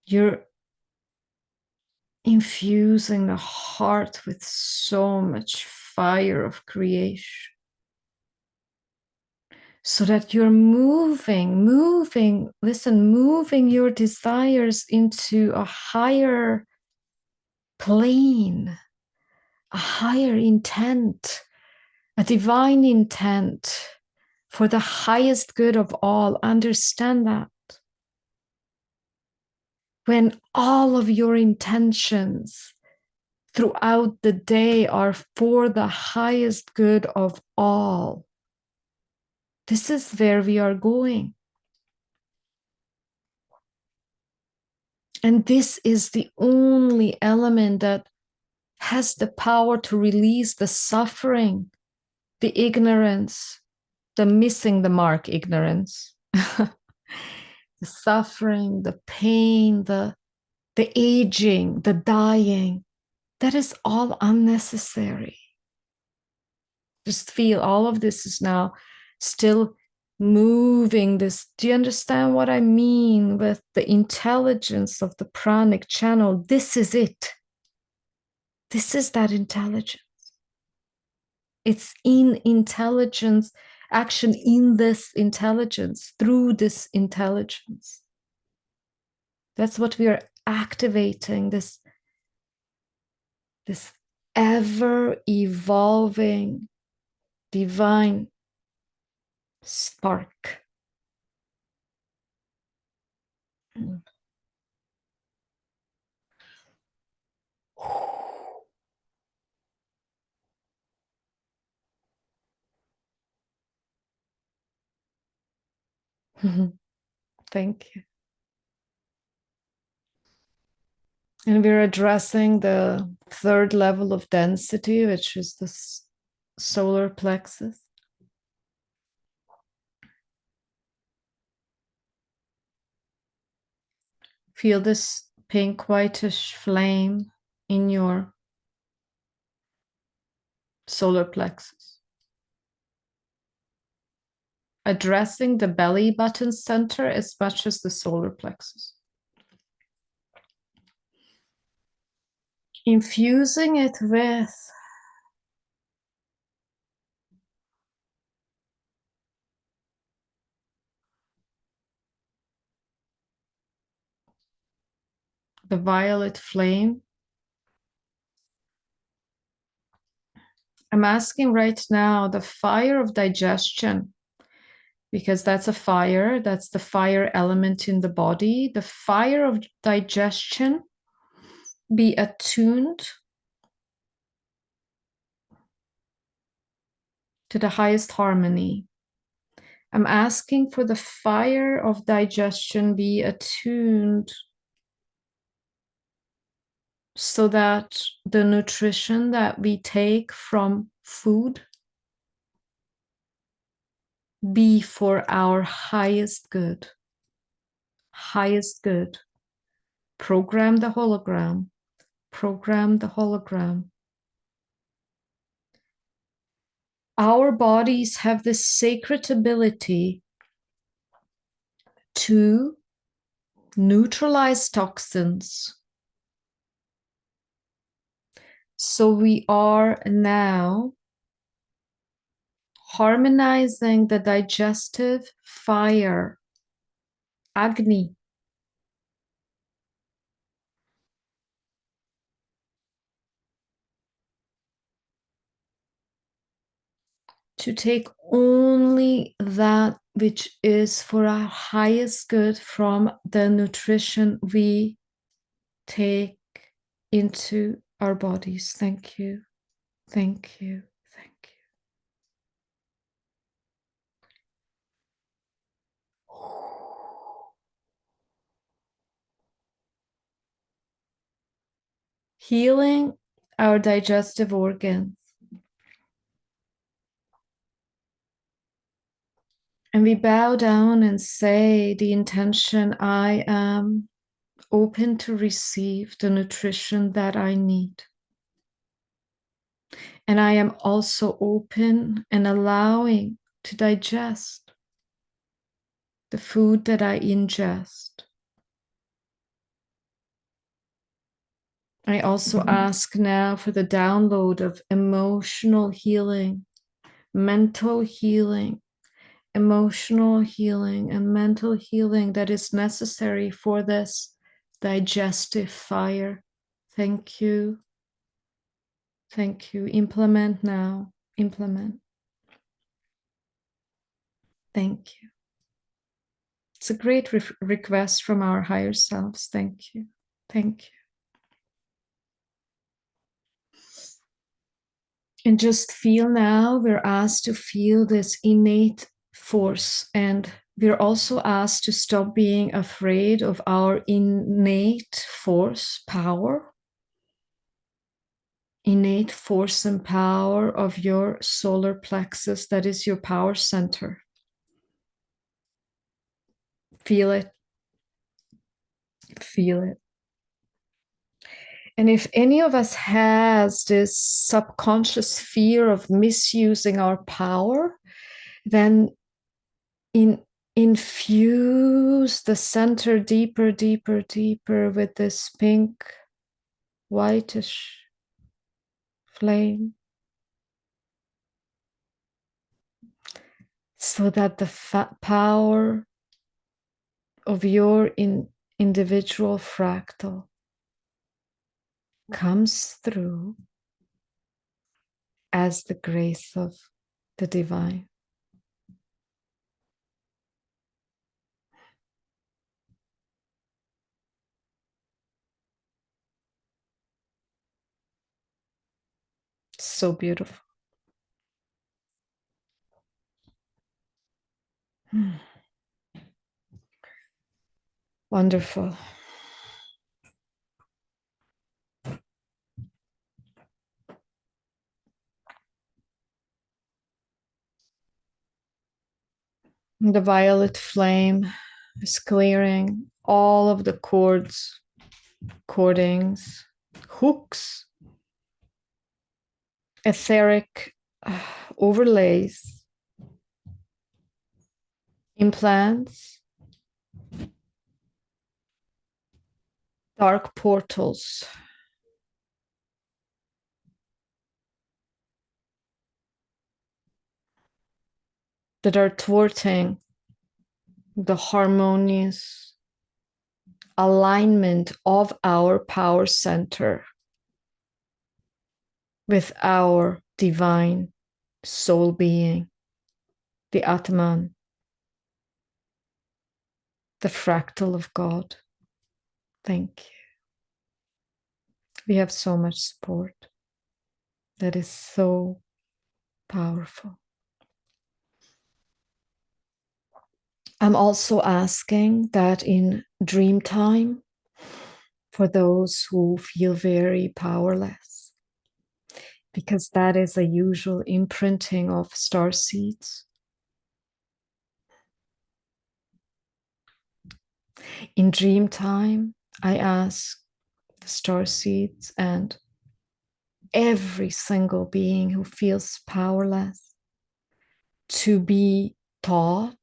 You're infusing the heart with so much fire of creation so that you're moving your desires into a higher plane, a higher intent, a divine intent for the highest good of all. Understand that. When all of your intentions throughout the day are for the highest good of all, this is where we are going. And this is the only element that has the power to release the suffering, the ignorance, the missing the mark ignorance, the suffering, the pain, the aging, the dying. That is all unnecessary. Just feel all of this is now still moving this. Do you understand what I mean with the intelligence of the pranic channel? This is it. This is that intelligence. It's in intelligence, action in this intelligence, through this intelligence. That's what we are activating, this ever evolving divine spark. Thank you. And we're addressing the third level of density, which is the solar plexus. Feel this pink whitish flame in your solar plexus. Addressing the belly button center as much as the solar plexus. Infusing it with the violet flame. I'm asking right now the fire of digestion, because that's a fire, that's the fire element in the body. The fire of digestion be attuned to the highest harmony. I'm asking for the fire of digestion be attuned so that the nutrition that we take from food be for our highest good. Highest good. Program the hologram. Program the hologram. Our bodies have this sacred ability to neutralize toxins. So we are now harmonizing the digestive fire, Agni, to take only that which is for our highest good from the nutrition we take into our bodies. Thank you. Thank you. Thank you. Healing our digestive organs. And we bow down and say the intention, I am open to receive the nutrition that I need. And I am also open and allowing to digest the food that I ingest. I also ask now for the download of emotional healing, mental healing, emotional healing, and mental healing that is necessary for this digestive fire. Thank you. Thank you. Implement now. Implement. Thank you. It's a great request from our higher selves. Thank you. Thank you. And just feel now, we're asked to feel this innate force. And we're also asked to stop being afraid of our innate force, power, innate force and power of your solar plexus. That is your power center. Feel it. Feel it. And if any of us has this subconscious fear of misusing our power, then infuse the center deeper, deeper, deeper with this pink, whitish flame, so that the power of your individual fractal comes through as the grace of the divine. So beautiful. Wonderful. The violet flame is clearing all of the cords, cordings, hooks, etheric overlays, implants, dark portals. That are thwarting the harmonious alignment of our power center with our divine soul being, the Atman, the fractal of God. Thank you. We have so much support that is so powerful. I'm also asking that in dream time, for those who feel very powerless, because that is a usual imprinting of star seeds. In dream time, I ask the star seeds and every single being who feels powerless to be taught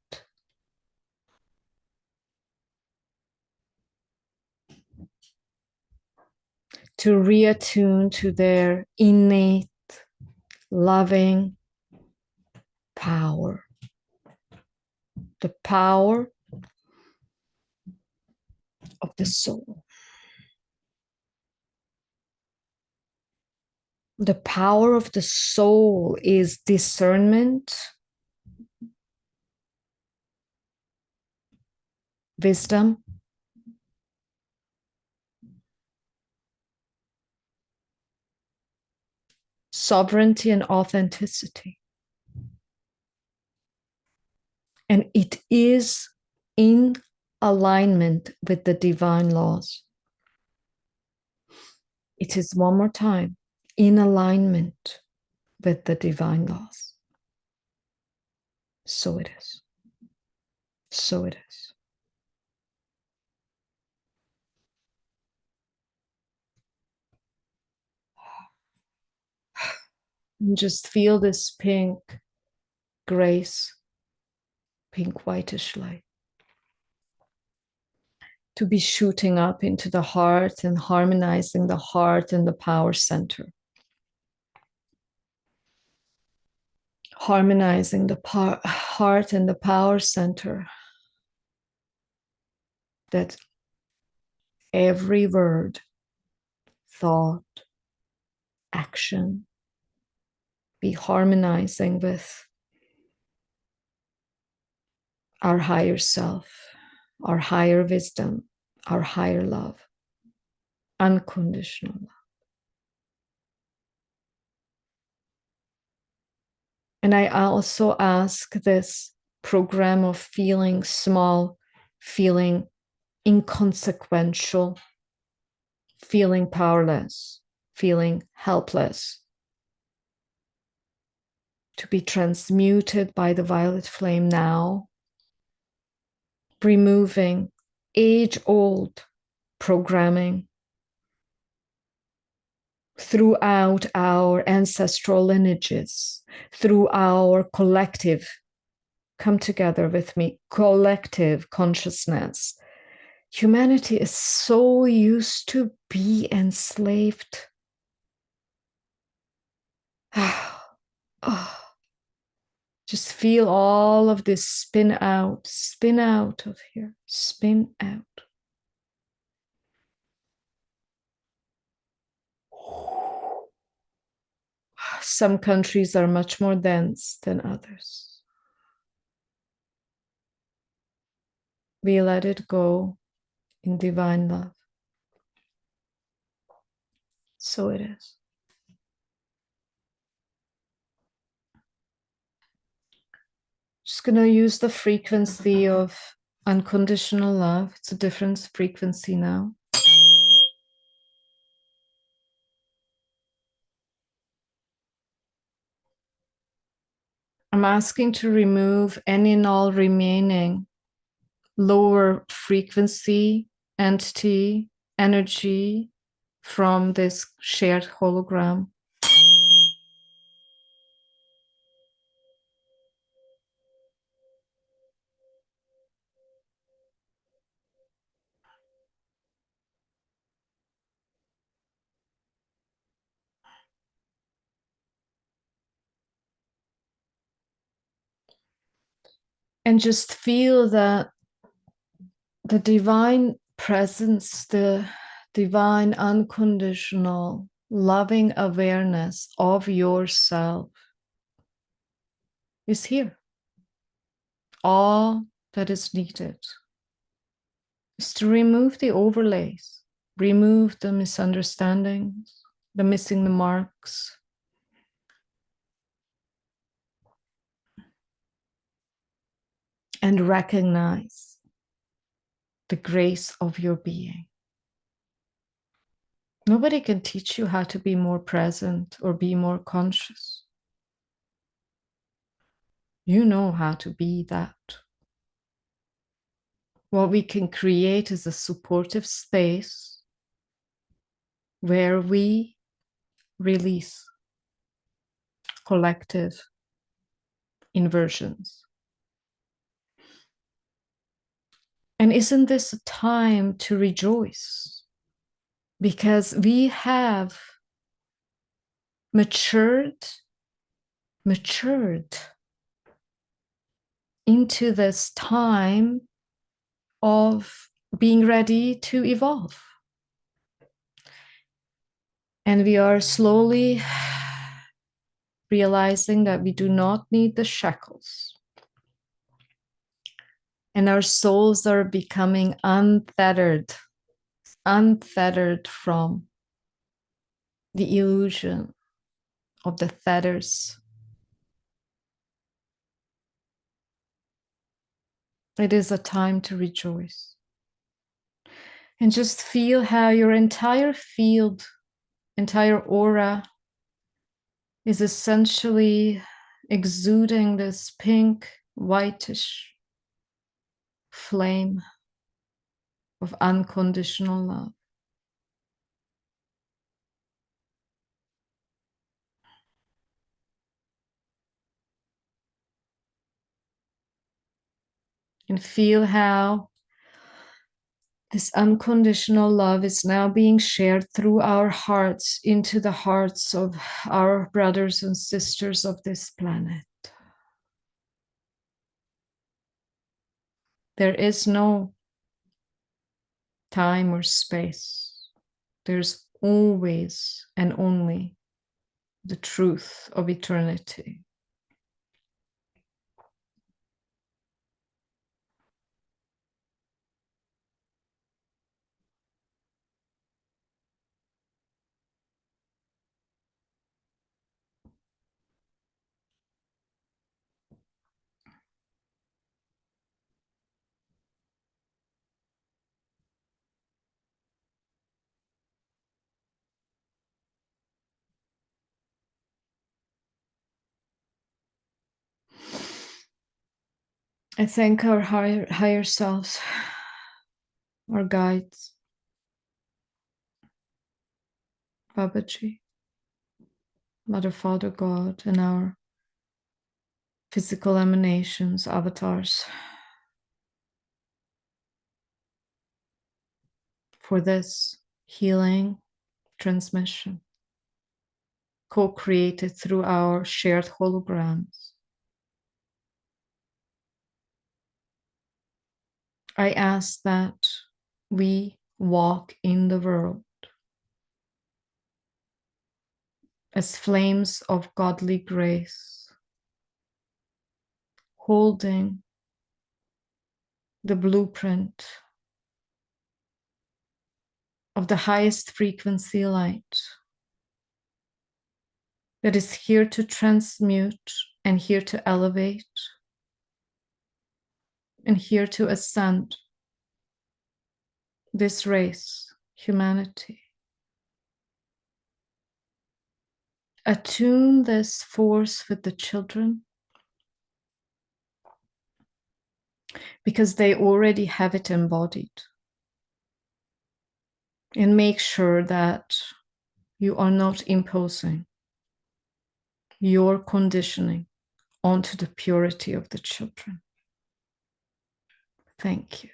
to reattune to their innate loving power, the power of the soul. The power of the soul is discernment, wisdom, sovereignty, and authenticity. And it is in alignment with the divine laws. It is one more time, in alignment with the divine laws. So it is. So it is. And just feel this pink grace, pink whitish light, to be shooting up into the heart and harmonizing the heart and the power center. Harmonizing the heart and the power center. That every word, thought, action be harmonizing with our higher self, our higher wisdom, our higher love, unconditional love. And I also ask this program of feeling small, feeling inconsequential, feeling powerless, feeling helpless, to be transmuted by the violet flame now, removing age-old programming throughout our ancestral lineages, through our collective, come together with me, collective consciousness. Humanity is so used to be enslaved. Oh, just feel all of this spin out of here, spin out. Some countries are much more dense than others. We let it go in divine love. So it is. Just going to use the frequency of unconditional love. It's a different frequency now. I'm asking to remove any and all remaining lower frequency entity energy from this shared hologram. And just feel that the divine presence, the divine unconditional loving awareness of yourself is here. All that is needed is to remove the overlays, remove the misunderstandings, the missing the marks, and recognize the grace of your being. Nobody can teach you how to be more present or be more conscious. You know how to be that. What we can create is a supportive space where we release collective inversions. And isn't this a time to rejoice? Because we have matured into this time of being ready to evolve. And we are slowly realizing that we do not need the shackles. And our souls are becoming unfettered from the illusion of the fetters. It is a time to rejoice. And just feel how your entire field, entire aura is essentially exuding this pink, whitish flame of unconditional love. And feel how this unconditional love is now being shared through our hearts into the hearts of our brothers and sisters of this planet. There is no time or space. There's always and only the truth of eternity. I thank our higher selves, our guides, Babaji, Mother, Father, God, and our physical emanations, avatars, for this healing transmission, co-created through our shared holograms. I ask that we walk in the world as flames of godly grace, holding the blueprint of the highest frequency light that is here to transmute and here to elevate and here to ascend this race, humanity. Attune this force with the children because they already have it embodied. And make sure that you are not imposing your conditioning onto the purity of the children. Thank you.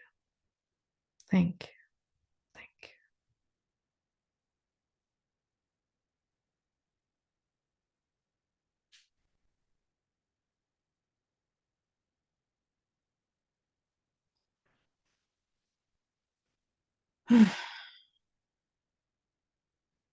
Thank you. Thank you.